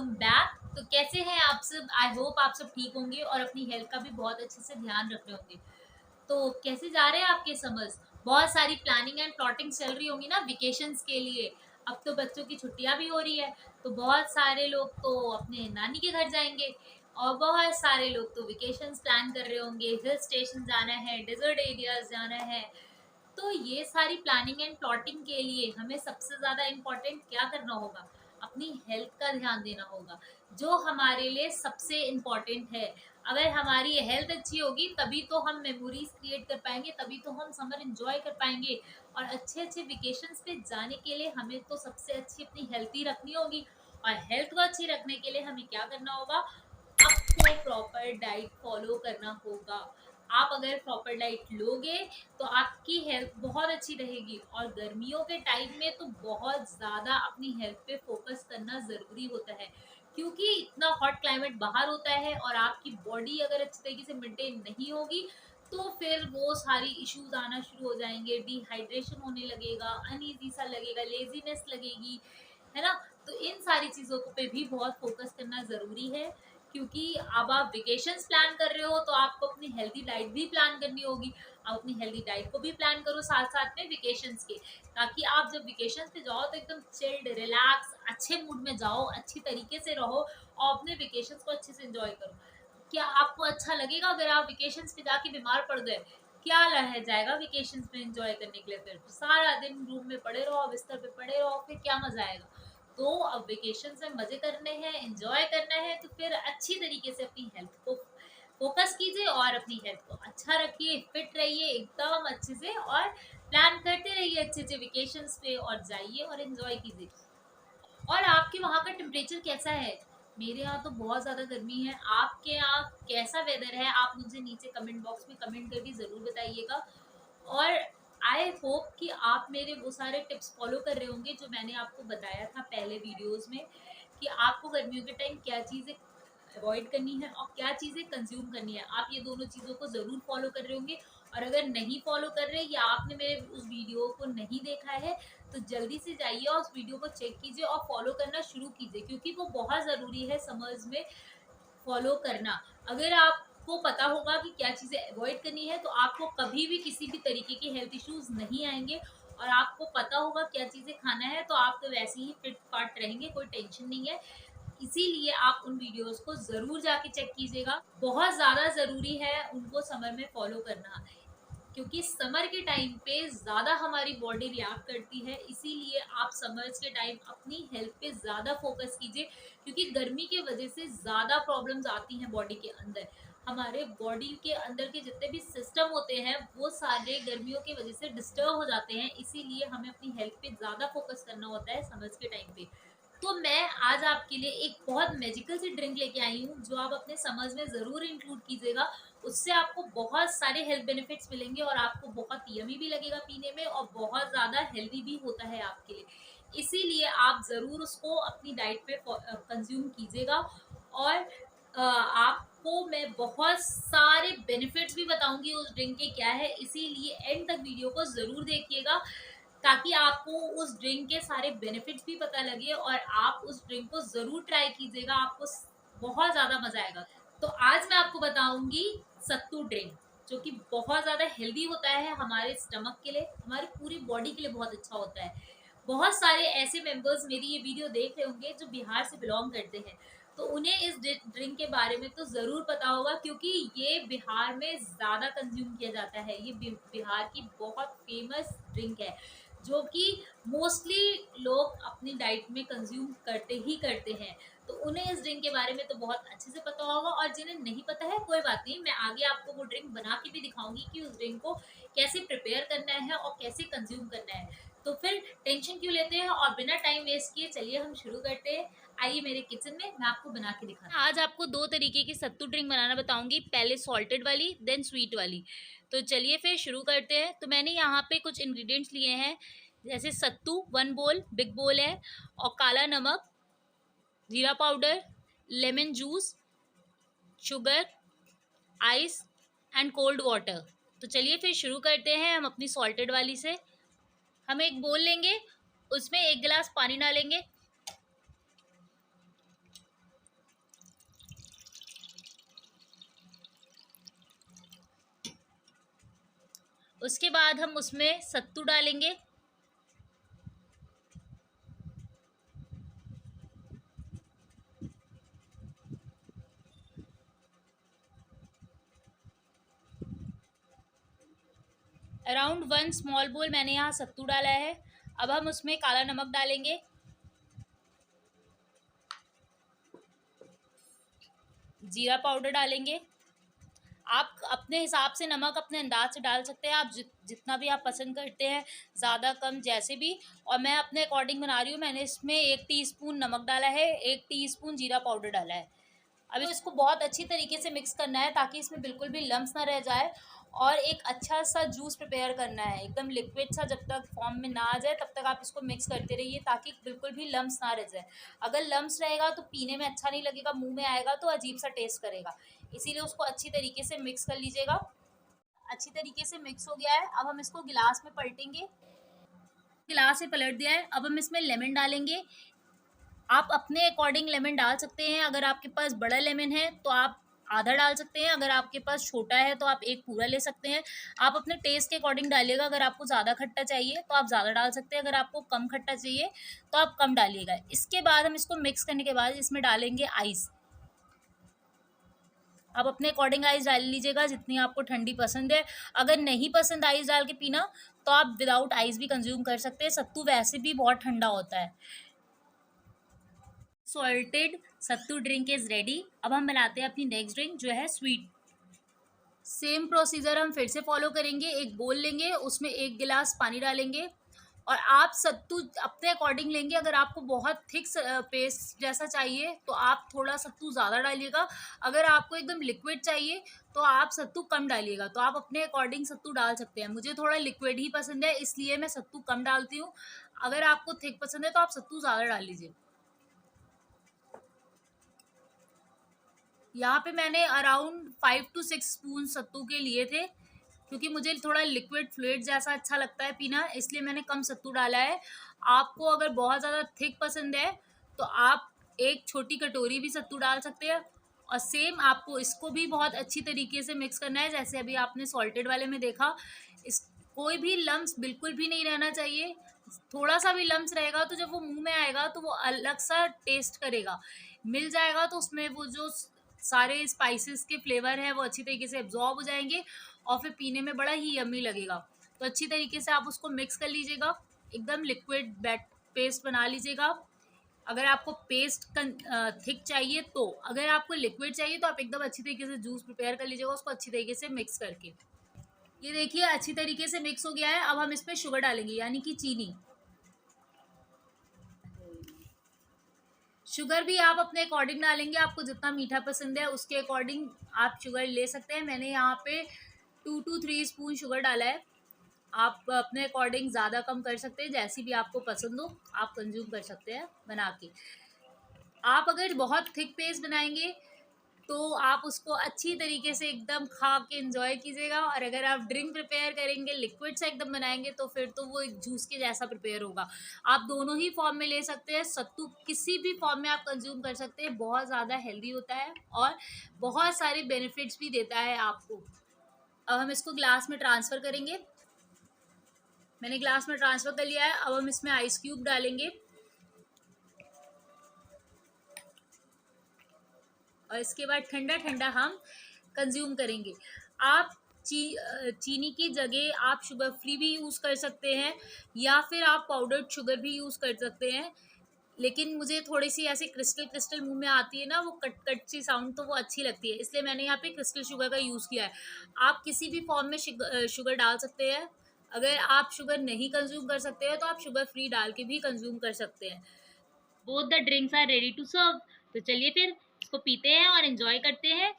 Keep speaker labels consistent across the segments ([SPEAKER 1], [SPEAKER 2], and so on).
[SPEAKER 1] Welcome back. तो कैसे हैं आप सब? आई होप आप सब ठीक होंगे और अपनी हेल्थ का भी बहुत अच्छे से ध्यान रख रहे होंगे। तो कैसे जा रहे हैं आपके समर्स? बहुत सारी प्लानिंग एंड प्लॉटिंग चल रही होंगी ना वेकेशंस के लिए। अब तो बच्चों की छुट्टियां भी हो रही है, तो बहुत सारे लोग तो अपने नानी के घर जाएंगे और बहुत सारे लोग तो वेकेशंस प्लान कर रहे होंगे, हिल स्टेशन जाना है, डेजर्ट एरियाज जाना है। तो ये सारी प्लानिंग एंड प्लॉटिंग के लिए हमें सबसे ज़्यादा इम्पोर्टेंट क्या करना होगा? अपनी हेल्थ का ध्यान देना होगा, जो हमारे लिए सबसे इम्पोर्टेंट है। अगर हमारी हेल्थ अच्छी होगी तभी तो हम मेमोरीज क्रिएट कर पाएंगे, तभी तो हम समर एंजॉय कर पाएंगे। और अच्छे अच्छे वेकेशंस पे जाने के लिए हमें तो सबसे अच्छी अपनी हेल्थ ही रखनी होगी। और हेल्थ को अच्छी रखने के लिए हमें क्या करना होगा? आपको प्रॉपर डाइट फॉलो करना होगा। आप अगर प्रॉपर डाइट लोगे तो आपकी हेल्थ बहुत अच्छी रहेगी। और गर्मियों के टाइम में तो बहुत ज़्यादा अपनी हेल्थ पे फोकस करना ज़रूरी होता है, क्योंकि इतना हॉट क्लाइमेट बाहर होता है और आपकी बॉडी अगर अच्छी तरीके से मेंटेन नहीं होगी तो फिर वो सारी इश्यूज आना शुरू हो जाएंगे। डिहाइड्रेशन होने लगेगा, अनईजी सा लगेगा, लेजीनेस लगेगी, है ना? तो इन सारी चीज़ों पे भी बहुत फोकस करना ज़रूरी है, क्योंकि अब आप वेकेशंस प्लान कर रहे हो तो आपको अपनी हेल्दी डाइट भी प्लान करनी होगी। आप अपनी हेल्दी डाइट को भी प्लान करो साथ साथ में वेकेशंस के, ताकि आप जब वेकेशंस पे जाओ तो एकदम चिल्ड, रिलैक्स, अच्छे मूड में जाओ, अच्छी तरीके से रहो और अपने वेकेशंस को अच्छे से एंजॉय करो। क्या आपको अच्छा लगेगा अगर आप वेकेशंस पे जाके बीमार पड़ गए? क्या रह जाएगा वेकेशंस में एंजॉय करने के लिए? फिर सारा दिन रूम में पड़े रहो, बिस्तर पे पड़े रहो, फिर क्या मजा आएगा? तो अब वेकेशन में मजे करने हैं, एंजॉय करना है, तो फिर अच्छी तरीके से अपनी हेल्थ को फोकस कीजिए और अपनी हेल्थ को अच्छा रखिए, फिट रहिए एकदम अच्छे से, और प्लान करते रहिए अच्छे अच्छे वेकेशंस पे और जाइए और एंजॉय कीजिए। और आपके वहाँ का टेम्परेचर कैसा है? मेरे यहाँ तो बहुत ज़्यादा गर्मी है। आपके यहाँ कैसा वेदर है? आप मुझे नीचे कमेंट बॉक्स में कमेंट करके ज़रूर बताइएगा। और आई होप कि आप मेरे वो सारे टिप्स फॉलो कर रहे होंगे जो मैंने आपको बताया था पहले वीडियोस में, कि आपको गर्मियों के टाइम क्या चीज़ें अवॉइड करनी है और क्या चीज़ें कंज्यूम करनी है। आप ये दोनों चीज़ों को ज़रूर फॉलो कर रहे होंगे। और अगर नहीं फॉलो कर रहे या आपने मेरे उस वीडियो को नहीं देखा है तो जल्दी से जाइए और उस वीडियो को चेक कीजिए और फॉलो करना शुरू कीजिए, क्योंकि वो बहुत ज़रूरी है समर्स में फॉलो करना। अगर आपको पता होगा कि क्या चीज़ें अवॉइड करनी है तो आपको कभी भी किसी भी तरीके के हेल्थ इश्यूज नहीं आएंगे। और आपको पता होगा क्या चीज़ें खाना है तो आप तो वैसे ही फिट फाट रहेंगे, कोई टेंशन नहीं है। इसीलिए आप उन वीडियोस को ज़रूर जाके चेक कीजिएगा, बहुत ज़्यादा ज़रूरी है उनको समर में फॉलो करना, क्योंकि समर के टाइम पे ज़्यादा हमारी बॉडी रिएक्ट करती है। इसीलिए आप समर्स के टाइम अपनी हेल्थ पे ज़्यादा फोकस कीजिए, क्योंकि गर्मी की वजह से ज़्यादा प्रॉब्लम्स आती हैं बॉडी के अंदर। हमारे बॉडी के अंदर के जितने भी सिस्टम होते हैं वो सारे गर्मियों की वजह से डिस्टर्ब हो जाते हैं। इसीलिए हमें अपनी हेल्थ पे ज़्यादा फोकस करना होता है समर्स के टाइम पे। तो मैं आज आपके लिए एक बहुत मैजिकल सी ड्रिंक लेके आई हूँ जो आप अपने समर्स में ज़रूर इंक्लूड कीजिएगा। उससे आपको बहुत सारे हेल्थ बेनिफिट्स मिलेंगे और आपको बहुत यमी भी लगेगा पीने में और बहुत ज़्यादा हेल्दी भी होता है आपके लिए। इसीलिए आप ज़रूर उसको अपनी डाइट पे कंज्यूम कीजिएगा। और आपको मैं बहुत सारे बेनिफिट्स भी बताऊंगी उस ड्रिंक के क्या है, इसीलिए एंड तक वीडियो को ज़रूर देखिएगा, ताकि आपको उस ड्रिंक के सारे बेनिफिट्स भी पता लगे और आप उस ड्रिंक को ज़रूर ट्राई कीजिएगा। आपको बहुत ज़्यादा मज़ा आएगा। तो आज मैं आपको बताऊंगी सत्तू ड्रिंक, जो कि बहुत ज़्यादा हेल्दी होता है हमारे स्टमक के लिए, हमारी पूरी बॉडी के लिए बहुत अच्छा होता है। बहुत सारे ऐसे मेंबर्स मेरी ये वीडियो देख रहे होंगे जो बिहार से बिलोंग करते हैं, तो उन्हें इस ड्रिंक के बारे में तो ज़रूर पता होगा, क्योंकि ये बिहार में ज़्यादा कंज्यूम किया जाता है। ये बिहार की बहुत फेमस ड्रिंक है, जो कि मोस्टली लोग अपनी डाइट में कंज्यूम करते ही करते हैं। तो उन्हें इस ड्रिंक के बारे में तो बहुत अच्छे से पता होगा, और जिन्हें नहीं पता है कोई बात नहीं, मैं आगे आपको वो ड्रिंक बना के भी दिखाऊंगी कि उस ड्रिंक को कैसे प्रिपेयर करना है और कैसे कंज्यूम करना है। तो फिर टेंशन क्यों लेते हैं और बिना टाइम वेस्ट किए चलिए हम शुरू करते हैं। आइए मेरे किचन में, मैं आपको बना के दिखाती हूँ। आज आपको दो तरीके की सत्तू ड्रिंक बनाना बताऊंगी, पहले सॉल्टेड वाली देन स्वीट वाली। तो चलिए फिर शुरू करते हैं। तो मैंने यहाँ पे कुछ इंग्रेडिएंट्स लिए हैं, जैसे सत्तू 1 बोल, बिग बोल है, और काला नमक, जीरा powder, lemon juice, sugar, ice and cold water. तो चलिए फिर शुरू करते हैं हम अपनी सॉल्टेड वाली से। हम एक बोल लेंगे, उसमें 1 गिलास पानी डालेंगे, उसके बाद हम उसमें सत्तू डालेंगे। अराउंड 1 स्मॉल बोल मैंने यहाँ सत्तू डाला है। अब हम उसमें काला नमक डालेंगे, जीरा पाउडर डालेंगे। आप अपने हिसाब से नमक अपने अंदाज से डाल सकते हैं, आप जितना भी आप पसंद करते हैं, ज़्यादा कम जैसे भी। और मैं अपने अकॉर्डिंग बना रही हूँ, मैंने इसमें 1 टीस्पून नमक डाला है, 1 टीस्पून जीरा पाउडर डाला है। अब इसको बहुत अच्छी तरीके से मिक्स करना है ताकि इसमें बिल्कुल भी लम्स ना रह जाए, और एक अच्छा सा जूस प्रिपेयर करना है, एकदम लिक्विड सा। जब तक फॉर्म में ना आ जाए तब तक आप इसको मिक्स करते रहिए ताकि बिल्कुल भी लम्स ना रह जाए। अगर लम्स रहेगा तो पीने में अच्छा नहीं लगेगा, मुंह में आएगा तो अजीब सा टेस्ट करेगा। इसीलिए उसको अच्छी तरीके से मिक्स कर लीजिएगा। अच्छी तरीके से मिक्स हो गया है, अब हम इसको गिलास में पलटेंगे। गिलास से पलट दिया है, अब हम इसमें लेमन डालेंगे। आप अपने अकॉर्डिंग लेमन डाल सकते हैं। अगर आपके पास बड़ा लेमन है तो आप आधा डाल सकते हैं, अगर आपके पास छोटा है तो आप एक पूरा ले सकते हैं। आप अपने टेस्ट के अकॉर्डिंग डालिएगा। अगर आपको ज़्यादा खट्टा चाहिए तो आप ज़्यादा डाल सकते हैं, अगर आपको कम खट्टा चाहिए तो आप कम डालिएगा। इसके बाद हम इसको मिक्स करने के बाद इसमें डालेंगे आइस। आप अपने अकॉर्डिंग आइस डाल लीजिएगा जितनी आपको ठंडी पसंद है। अगर नहीं पसंद आइस डाल के पीना तो आप विदाउट आइस भी कंज्यूम कर सकते हैं, सत्तू वैसे भी बहुत ठंडा होता है। Salted sattu drink is ready. अब हम बनाते हैं अपनी नेक्स्ट ड्रिंक जो है स्वीट। सेम प्रोसीजर हम फिर से फॉलो करेंगे। एक बोल लेंगे, उसमें 1 गिलास पानी डालेंगे, और आप सत्तू अपने अकॉर्डिंग लेंगे। अगर आपको बहुत थिक पेस्ट जैसा चाहिए तो आप थोड़ा सत्तू ज़्यादा डालिएगा। अगर आपको एकदम लिक्विड चाहिए तो आप सत्तू कम डालिएगा। तो आप अपने अकॉर्डिंग सत्तू डाल सकते हैं। मुझे थोड़ा लिक्विड ही पसंद है इसलिए मैं सत्तू कम डालती हूँ। अगर आपको थिक पसंद है तो आप सत्तू ज़्यादा डाल लीजिए। यहाँ पे मैंने अराउंड 5 to 6 स्पून सत्तू के लिए थे, क्योंकि मुझे थोड़ा लिक्विड फ्लूइड जैसा अच्छा लगता है पीना, इसलिए मैंने कम सत्तू डाला है। आपको अगर बहुत ज़्यादा थिक पसंद है तो आप एक छोटी कटोरी भी सत्तू डाल सकते हैं। और सेम आपको इसको भी बहुत अच्छी तरीके से मिक्स करना है, जैसे अभी आपने सॉल्टेड वाले में देखा। इस कोई भी लम्स बिल्कुल भी नहीं रहना चाहिए। थोड़ा सा भी लम्स रहेगा तो जब वो मुंह में आएगा तो वो अलग सा टेस्ट करेगा। मिल जाएगा तो उसमें वो जो सारे स्पाइसेस के फ्लेवर है वो अच्छी तरीके से एब्जॉर्ब हो जाएंगे, और फिर पीने में बड़ा ही यम्मी लगेगा। तो अच्छी तरीके से आप उसको मिक्स कर लीजिएगा, एकदम लिक्विड बैट पेस्ट बना लीजिएगा। अगर आपको पेस्ट थिक चाहिए तो, अगर आपको लिक्विड चाहिए तो आप एकदम अच्छी तरीके से जूस प्रिपेयर कर लीजिएगा उसको अच्छी तरीके से मिक्स करके। ये देखिए अच्छी तरीके से मिक्स हो गया है। अब हम इसमें शुगर डालेंगे, यानी कि चीनी। शुगर भी आप अपने अकॉर्डिंग डालेंगे, आपको जितना मीठा पसंद है उसके अकॉर्डिंग आप शुगर ले सकते हैं। मैंने यहाँ पे 2 to 3 स्पून शुगर डाला है। आप अपने अकॉर्डिंग ज़्यादा कम कर सकते हैं, जैसी भी आपको पसंद हो आप कंज्यूम कर सकते हैं बना के। आप अगर बहुत थिक पेस्ट बनाएंगे तो आप उसको अच्छी तरीके से एकदम खा के एंजॉय कीजिएगा, और अगर आप ड्रिंक प्रिपेयर करेंगे लिक्विड से एकदम बनाएंगे तो फिर तो वो एक जूस के जैसा प्रिपेयर होगा। आप दोनों ही फॉर्म में ले सकते हैं, सत्तू किसी भी फॉर्म में आप कंज्यूम कर सकते हैं। बहुत ज़्यादा हेल्दी होता है और बहुत सारे बेनिफिट्स भी देता है आपको। अब हम इसको ग्लास में ट्रांसफ़र करेंगे। मैंने ग्लास में ट्रांसफ़र कर लिया है। अब हम इसमें आइस क्यूब डालेंगे, और इसके बाद ठंडा ठंडा हम कंज्यूम करेंगे। आप चीनी की जगह आप शुगर फ्री भी यूज़ कर सकते हैं, या फिर आप पाउडर्ड शुगर भी यूज़ कर सकते हैं। लेकिन मुझे थोड़ी सी ऐसे क्रिस्टल क्रिस्टल मुंह में आती है ना, वो कट कट सी साउंड, तो वो अच्छी लगती है, इसलिए मैंने यहाँ पे क्रिस्टल शुगर का यूज़ किया है। आप किसी भी फॉर्म में शुगर डाल सकते हैं। अगर आप शुगर नहीं कंज्यूम कर सकते हैं तो आप शुगर फ्री डाल के भी कंज्यूम कर सकते हैं। Both the drinks are ready to serve. तो चलिए फिर इसको पीते हैं और एंजॉय करते हैं।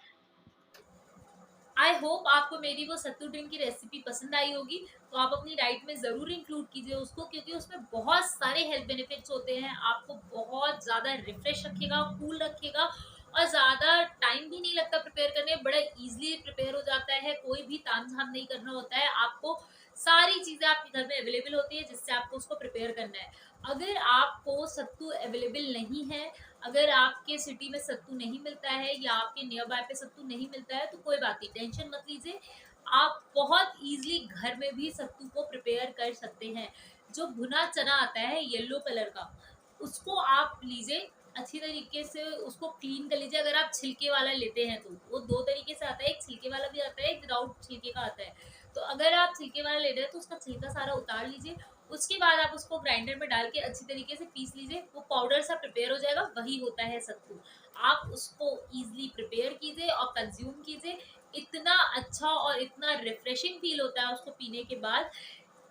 [SPEAKER 1] आई होप आपको मेरी वो सत्तू ड्रिंक की रेसिपी पसंद आई होगी। तो आप अपनी डाइट में ज़रूर इंक्लूड कीजिए उसको, क्योंकि उसमें बहुत सारे हेल्थ बेनिफिट्स होते हैं। आपको बहुत ज़्यादा रिफ्रेश रखेगा, कूल रखेगा, और ज़्यादा टाइम भी नहीं लगता प्रिपेयर करने में, बड़ा ईजिली प्रिपेयर हो जाता है। कोई भी तामझाम नहीं करना होता है आपको, सारी चीज़ें आपके घर में अवेलेबल होती है जिससे आपको उसको प्रिपेयर करना है। अगर आपको सत्तू अवेलेबल नहीं है, अगर आपके सिटी में सत्तू नहीं मिलता है, या आपके नियर बाय पे सत्तू नहीं मिलता है, तो कोई बात नहीं, टेंशन मत लीजिए। आप बहुत ईज़िली घर में भी सत्तू को प्रिपेयर कर सकते हैं। जो भुना चना आता है येलो कलर का, उसको आप लीजिए, अच्छी तरीके से उसको क्लीन कर लीजिए। अगर आप छिलके वाला लेते हैं तो वो 2 तरीके से आता है, एक छिलके वाला भी आता है, एक विदाउट छिलके का आता है। तो अगर आप छिलके वाला ले रहे हैं तो उसका छिलका सारा उतार लीजिए। उसके बाद आप उसको ग्राइंडर में डाल के अच्छी तरीके से पीस लीजिए, वो पाउडर सा प्रिपेयर हो जाएगा, वही होता है सत्तू। आप उसको ईज़िली प्रिपेयर कीजिए और कंज़्यूम कीजिए। इतना अच्छा और इतना रिफ्रेशिंग फ़ील होता है उसको पीने के बाद।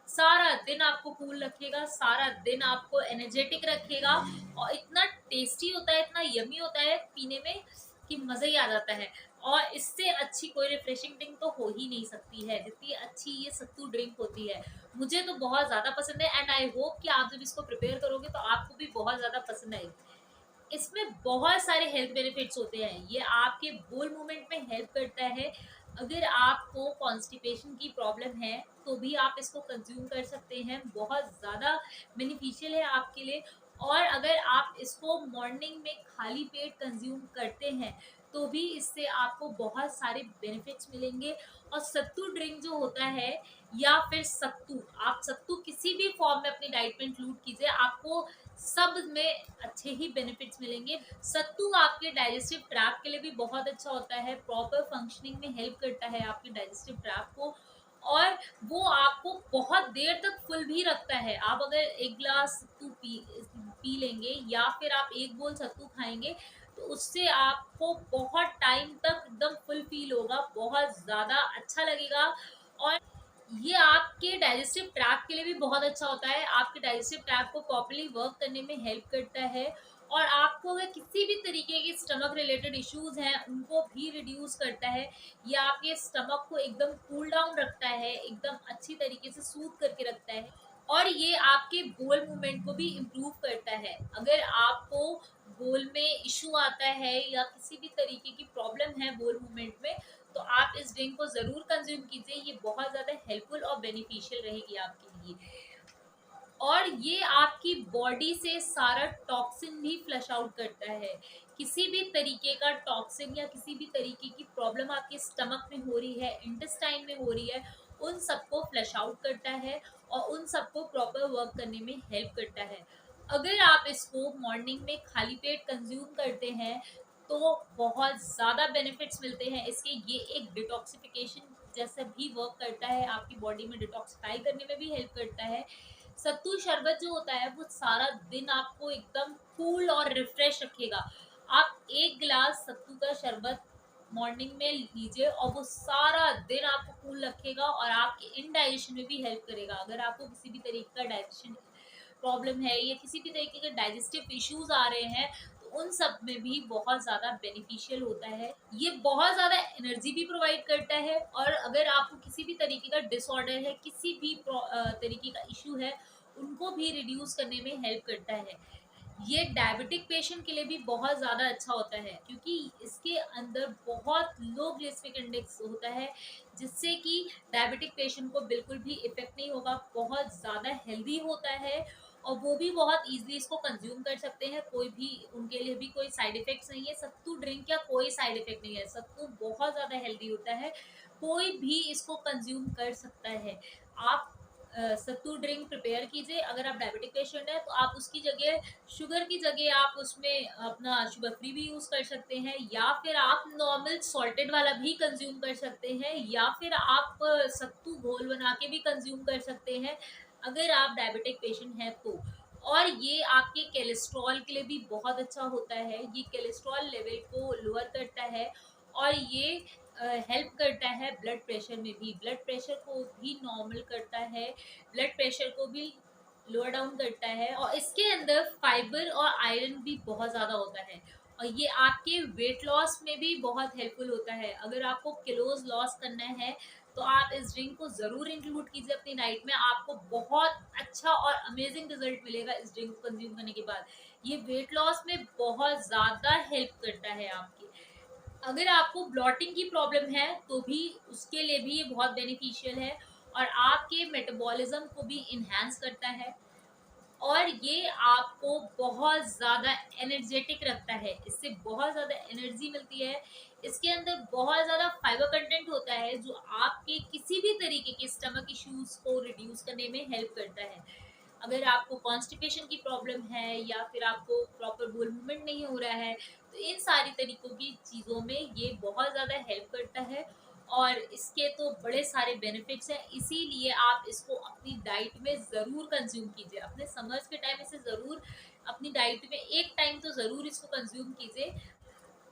[SPEAKER 1] सारा दिन आपको कूल रखेगा, सारा दिन आपको एनर्जेटिक रखेगा और इतना टेस्टी होता है, इतना यम्मी होता है पीने में कि मज़ा ही आ जाता है। और इससे अच्छी कोई रिफ्रेशिंग ड्रिंक तो हो ही नहीं सकती है, जितनी अच्छी ये सत्तू ड्रिंक होती है। मुझे तो बहुत ज़्यादा पसंद है एंड आई होप कि आप जब इसको प्रिपेयर करोगे तो आपको भी बहुत ज़्यादा पसंद आएगी। इसमें बहुत सारे हेल्थ बेनिफिट्स होते हैं। ये आपके बोल मूवमेंट में हेल्प करता है। अगर आपको कॉन्स्टिपेशन की प्रॉब्लम है तो भी आप इसको कंज्यूम कर सकते हैं, बहुत ज़्यादा बेनिफिशियल है आपके लिए। और अगर आप इसको मॉर्निंग में खाली पेट कंज्यूम करते हैं तो भी इससे आपको बहुत सारे बेनिफिट्स मिलेंगे। और सत्तू ड्रिंक जो होता है या फिर सत्तू, आप सत्तू किसी भी फॉर्म में अपनी डाइट में इंक्लूड कीजिए, आपको सब में अच्छे ही बेनिफिट्स मिलेंगे। सत्तू आपके डाइजेस्टिव ट्रैक्ट के लिए भी बहुत अच्छा होता है, प्रॉपर फंक्शनिंग में हेल्प करता है आपके डाइजेस्टिव ट्रैक्ट को। और वो आपको बहुत देर तक फुल भी रखता है। आप अगर एक ग्लास सत्तू पी लेंगे या फिर आप एक बोल सत्तू खाएंगे तो उससे आपको बहुत टाइम तक एकदम फुल फील होगा, बहुत ज़्यादा अच्छा लगेगा। और ये आपके डाइजेस्टिव ट्रैक्ट के लिए भी बहुत अच्छा होता है, आपके डाइजेस्टिव ट्रैक्ट को प्रॉपर्ली वर्क करने में हेल्प करता है। और आपको अगर किसी भी तरीके के स्टमक रिलेटेड इश्यूज हैं उनको भी रिड्यूस करता है। ये आपके स्टमक को एकदम कूल डाउन रखता है, एकदम अच्छी तरीके से सूद करके रखता है। और ये आपके बोल मूवमेंट को भी इम्प्रूव करता है। अगर आपको बोल में इशू आता है या किसी भी तरीके की प्रॉब्लम है बोल मूवमेंट में तो आप इस ड्रिंक को ज़रूर कंज्यूम कीजिए, ये बहुत ज़्यादा हेल्पफुल और बेनिफिशियल रहेगी आपके लिए। और ये आपकी बॉडी से सारा टॉक्सिन भी फ्लश आउट करता है। किसी भी तरीके का टॉक्सिन या किसी भी तरीके की प्रॉब्लम आपके स्टमक में हो रही है, इंटेस्टाइन में हो रही है, उन सबको फ्लश आउट करता है और उन सबको प्रॉपर वर्क करने में हेल्प करता है। अगर आप इसको मॉर्निंग में खाली पेट कंज्यूम करते हैं तो बहुत ज़्यादा बेनिफिट्स मिलते हैं इसके। ये एक डिटॉक्सिफिकेशन जैसा भी वर्क करता है, आपकी बॉडी में डिटॉक्सिफाई करने में भी हेल्प करता है। सत्तू शरबत जो होता है वो सारा दिन आपको एकदम कूल और रिफ्रेश रखेगा। आप एक गिलास सत्तू का शरबत मॉर्निंग में लीजिए और वो सारा दिन आपको कूल रखेगा और आपके इनडाइजेशन में भी हेल्प करेगा। अगर आपको किसी भी तरीके का डाइजेशन प्रॉब्लम है या किसी भी तरीके के डाइजेस्टिव इश्यूज आ रहे हैं तो उन सब में भी बहुत ज़्यादा बेनिफिशियल होता है। ये बहुत ज़्यादा एनर्जी भी प्रोवाइड करता है। और अगर आपको किसी भी तरीके का डिसऑर्डर है, किसी भी तरीके का इशू है, उनको भी रिड्यूस करने में हेल्प करता है। ये डायबिटिक पेशेंट के लिए भी बहुत ज़्यादा अच्छा होता है क्योंकि इसके अंदर बहुत लो ग्लिसमिक इंडेक्स होता है, जिससे कि डायबिटिक पेशेंट को बिल्कुल भी इफेक्ट नहीं होगा, बहुत ज़्यादा हेल्दी होता है। और वो भी बहुत इजीली इसको कंज्यूम कर सकते हैं, कोई भी उनके लिए भी कोई साइड इफेक्ट्स नहीं है। सत्तू ड्रिंक का कोई साइड इफेक्ट नहीं है, सत्तू बहुत ज़्यादा हेल्दी होता है, कोई भी इसको कंज्यूम कर सकता है। आप सत्तू ड्रिंक प्रिपेयर कीजिए। अगर आप डायबिटिक पेशेंट हैं तो आप उसकी जगह शुगर की जगह आप उसमें अपना शुगर फ्री भी यूज़ कर सकते हैं, या फिर आप नॉर्मल सॉल्टेड वाला भी कंज्यूम कर सकते हैं, या फिर आप सत्तू घोल बना के भी कंज्यूम कर सकते हैं अगर आप डायबिटिक पेशेंट हैं तो। और ये आपके कोलेस्ट्रॉल के लिए भी बहुत अच्छा होता है, ये कोलेस्ट्रॉल लेवल को लोअर करता है। और ये हेल्प करता है ब्लड प्रेशर में भी, ब्लड प्रेशर को भी नॉर्मल करता है, ब्लड प्रेशर को भी लोअर डाउन करता है। और इसके अंदर फाइबर और आयरन भी बहुत ज़्यादा होता है और ये आपके वेट लॉस में भी बहुत हेल्पफुल होता है। अगर आपको किलोज लॉस करना है तो आप इस ड्रिंक को ज़रूर इंक्लूड कीजिए अपनी डाइट में, आपको बहुत अच्छा और अमेजिंग रिजल्ट मिलेगा इस ड्रिंक को कंज्यूम करने के बाद। ये वेट लॉस में बहुत ज़्यादा हेल्प करता है आपकी। अगर आपको ब्लॉटिंग की प्रॉब्लम है तो भी उसके लिए भी ये बहुत बेनिफिशियल है और आपके मेटाबॉलिज्म को भी इन्हांस करता है। और ये आपको बहुत ज़्यादा एनर्जेटिक रखता है, इससे बहुत ज़्यादा एनर्जी मिलती है। इसके अंदर बहुत ज़्यादा फाइबर कंटेंट होता है जो आपके किसी भी तरीके के स्टमक इश्यूज को रिड्यूस करने में हेल्प करता है। अगर आपको कॉन्स्टिपेशन की प्रॉब्लम है या फिर आपको प्रॉपर बोल मूवमेंट नहीं हो रहा है, तो इन सारी तरीकों की चीज़ों में ये बहुत ज़्यादा हेल्प करता है। और इसके तो बड़े सारे बेनिफिट्स हैं, इसीलिए आप इसको अपनी डाइट में ज़रूर कंज्यूम कीजिए। अपने समर्स के टाइम इसे ज़रूर अपनी डाइट में एक टाइम तो ज़रूर इसको कंज्यूम कीजिए।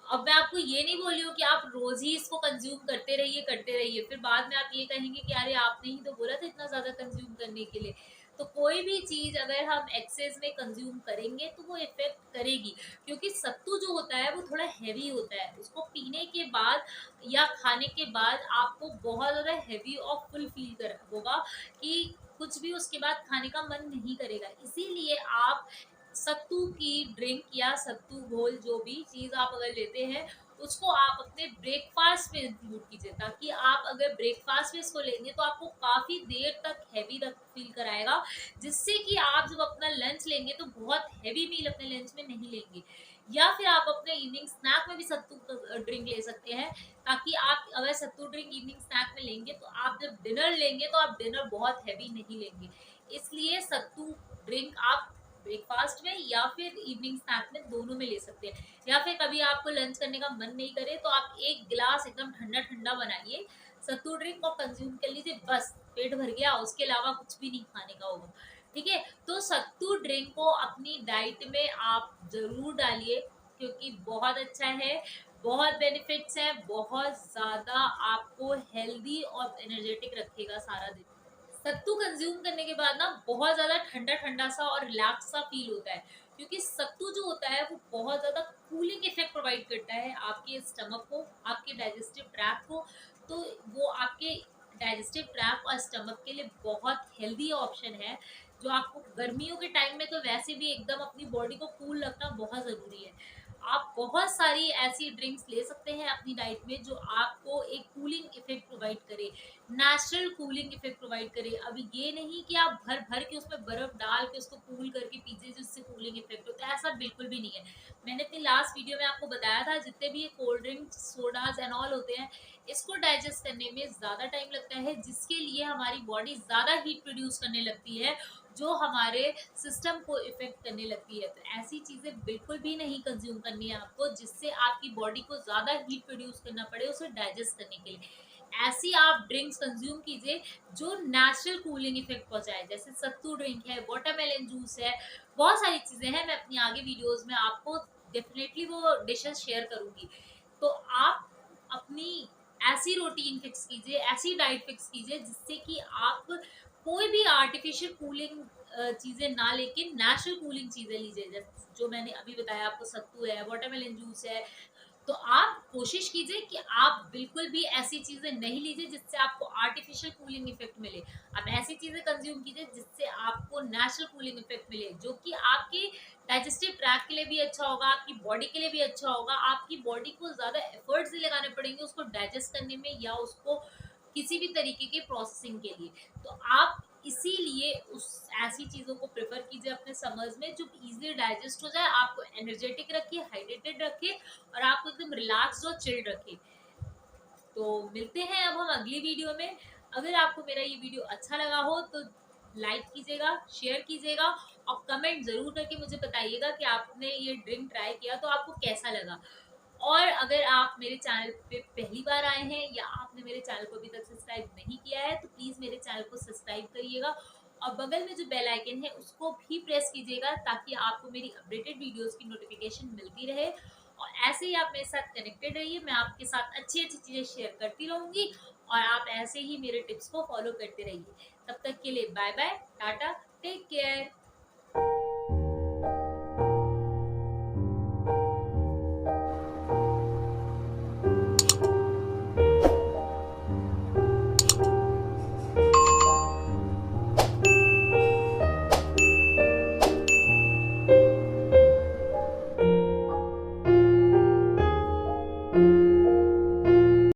[SPEAKER 1] अब मैं आपको ये नहीं बोल रही हूँ कि आप रोज ही इसको कंज्यूम करते रहिए, फिर बाद में आप ये कहेंगे कि अरे आपने ही तो बोला था इतना ज्यादा कंज्यूम करने के लिए। तो कोई भी चीज अगर हम एक्सेस में कंज्यूम करेंगे तो वो इफेक्ट करेगी, क्योंकि सत्तू जो होता है वो थोड़ा हैवी होता है। उसको पीने के बाद या खाने के बाद आपको बहुत ज्यादा हैवी और फुल फील कर होगा कि कुछ भी उसके बाद खाने का मन नहीं करेगा। इसीलिए आप सत्तू की ड्रिंक या सत्तू घोल जो भी चीज़ आप अगर लेते हैं, उसको आप अपने ब्रेकफास्ट में इंक्लूड कीजिए, ताकि आप अगर ब्रेकफास्ट में इसको लेंगे तो आपको काफ़ी देर तक हैवी रख फील कराएगा, जिससे कि आप जब अपना लंच लेंगे तो बहुत हैवी मील अपने लंच में नहीं लेंगे। या फिर आप अपने इवनिंग स्नैक में भी सत्तू ड्रिंक ले सकते हैं, ताकि आप अगर सत्तू ड्रिंक इवनिंग स्नैक में लेंगे तो आप जब डिनर लेंगे तो आप डिनर बहुत हैवी नहीं लेंगे। इसलिए सत्तू ड्रिंक आप ब्रेकफास्ट में या फिर इवनिंग स्नैक में दोनों में ले सकते हैं। या फिर कभी आपको लंच करने का मन नहीं करे तो आप एक गिलास एकदम ठंडा ठंडा बनाइए, सत्तू ड्रिंक को कंज्यूम कर लीजिए, बस पेट भर गया, उसके अलावा कुछ भी नहीं खाने का होगा। ठीक है, तो सत्तू ड्रिंक को अपनी डाइट में आप जरूर डालिए, क्योंकि बहुत अच्छा है, बहुत बेनिफिट्स हैं, बहुत ज़्यादा आपको हेल्दी और एनर्जेटिक रखेगा सारा दिन। सत्तू कंज्यूम करने के बाद ना बहुत ज़्यादा ठंडा ठंडा सा और रिलैक्स सा फील होता है, क्योंकि सत्तू जो होता है वो बहुत ज़्यादा कूलिंग इफेक्ट प्रोवाइड करता है आपके स्टमक को, आपके डाइजेस्टिव ट्रैक्ट को। तो वो आपके डाइजेस्टिव ट्रैक्ट और स्टमक के लिए बहुत हेल्दी ऑप्शन है, जो आपको गर्मियों के टाइम में तो वैसे भी एकदम अपनी बॉडी को कूल रखना बहुत ज़रूरी है। आप बहुत सारी ऐसी ड्रिंक्स ले सकते हैं अपनी डाइट में जो आपको एक कूलिंग इफेक्ट प्रोवाइड करे, नेचुरल कूलिंग इफेक्ट प्रोवाइड करे। अभी ये नहीं कि आप भर भर के उसमें बर्फ डाल के उसको कूल करके पीजिए जिससे कूलिंग इफेक्ट होता है, ऐसा बिल्कुल भी नहीं है। मैंने अपनी लास्ट वीडियो में आपको बताया था, जितने भी ये cold drink sodas and all होते हैं, इसको डाइजेस्ट करने में ज़्यादा टाइम लगता है, जिसके लिए हमारी बॉडी ज़्यादा हीट प्रोड्यूस करने लगती है, जो हमारे सिस्टम को इफेक्ट करने लगती है। तो ऐसी चीज़ें बिल्कुल भी नहीं कंज्यूम करनी है आपको, जिससे आपकी बॉडी को ज़्यादा हीट प्रोड्यूस करना पड़े उसे डाइजेस्ट करने के लिए। ऐसी आप ड्रिंक्स कंज्यूम कीजिए जो नेचुरल कूलिंग इफेक्ट पहुंचाए, जैसे सत्तू ड्रिंक है, वाटरमेलन जूस है, बहुत सारी चीजें हैं। मैं अपनी आगे वीडियोस में आपको डेफिनेटली वो डिशेस शेयर करूंगी। तो आप अपनी ऐसी रूटीन फिक्स कीजिए, ऐसी डाइट फिक्स कीजिए जिससे कि आप कोई भी आर्टिफिशियल कूलिंग चीजें ना लेके नेचुरल कूलिंग चीजें लीजिए, जैसे जो मैंने अभी बताया आपको, सत्तू है, वाटरमेलन जूस है। तो आप कोशिश कीजिए कि आप बिल्कुल भी ऐसी चीजें नहीं लीजिए जिससे आपको आर्टिफिशियल कूलिंग इफेक्ट मिले। आप ऐसी चीजें कंज्यूम कीजिए जिससे आपको नेचुरल कूलिंग इफेक्ट मिले, जो कि आपके डाइजेस्टिव ट्रैक के लिए भी अच्छा होगा, आपकी बॉडी के लिए भी अच्छा होगा। आपकी बॉडी को ज्यादा एफर्ट्स नहीं लगाने पड़ेंगे उसको डाइजेस्ट करने में या उसको किसी भी तरीके के प्रोसेसिंग के लिए। तो आप इसीलिए उस ऐसी चीज़ों को प्रेफर कीजिए अपने समर्स में जो इजीली डाइजेस्ट हो जाए, आपको एनर्जेटिक रखे, हाइड्रेटेड रखे, और आपको एकदम रिलैक्स्ड और चिल्ड रखे। तो मिलते हैं अब हम अगली वीडियो में। अगर आपको मेरा ये वीडियो अच्छा लगा हो तो लाइक कीजिएगा, शेयर कीजिएगा, और कमेंट ज़रूर करके मुझे बताइएगा कि आपने ये ड्रिंक ट्राई किया तो आपको कैसा लगा। और अगर आप मेरे चैनल पे पहली बार आए हैं या आपने मेरे चैनल को अभी तक सब्सक्राइब नहीं किया है, तो प्लीज़ मेरे चैनल को सब्सक्राइब करिएगा, और बगल में जो बेल आइकन है उसको भी प्रेस कीजिएगा, ताकि आपको मेरी अपडेटेड वीडियोस की नोटिफिकेशन मिलती रहे। और ऐसे ही आप मेरे साथ कनेक्टेड रहिए, मैं आपके साथ अच्छी अच्छी चीज़ें शेयर करती रहूँगी, और आप ऐसे ही मेरे टिप्स को फॉलो करते रहिए। तब तक के लिए bye bye, tata, take care.